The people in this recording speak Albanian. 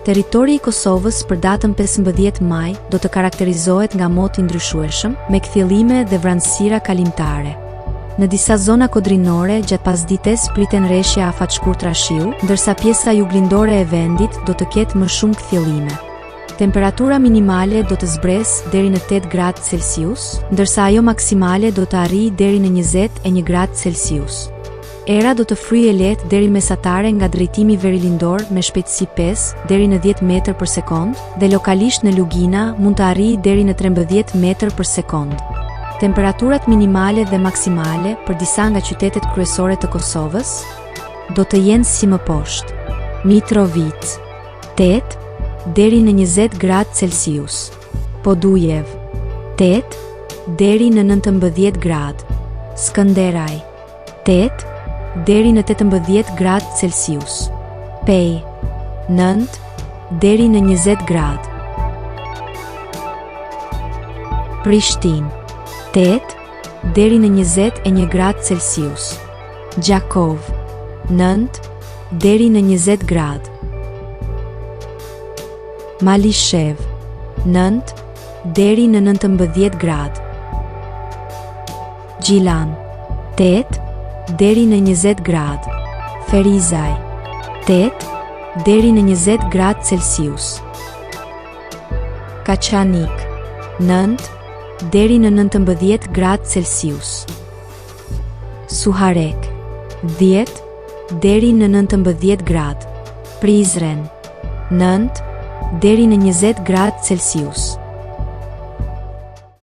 Territori i Kosovës për datën 15 maj do të karakterizohet nga moti ndryshueshëm, me kthjellime dhe vranësira kalimtare. Në disa zona kodrinore gjatë pasdites priten rreshja afatshkurtra shiu, ndërsa pjesa juglindore e vendit do të ketë më shumë kthjellime. Temperatura minimale do të zbresë deri në 8 gradë Celsius, ndërsa ajo maksimale do të arrijë deri në 21 gradë Celsius. Era do të fryjë lehtë deri mesatare nga drejtimi verilindor me shpejtësi 5 deri në 10 metër për sekond dhe lokalisht në lugina mund të arrijë deri në 13 metër për sekond. Temperaturat minimale dhe maksimale për disa nga qytetet kryesore të Kosovës do të jenë si më poshtë: Mitrovica 8 deri në 20 gradë Celsius, Podujev 8 deri në 19 gradë, Skënderaj 8 deri në 18 gradë Celsius, Pej 9 deri në 20 gradë, Prishtinë 8 deri në 21 gradë Celsius, Gjakov 9 deri në 20 gradë, Malishev 9 deri në 19 gradë, Gjilan 8 deri në 20 gradë, Ferizaj 8 deri në 20 gradë Celsius, Kaçanik 9 deri në 19 gradë Celsius, Suharek 10 deri në 19 gradë, Prizren 9 deri në 20 gradë Celsius.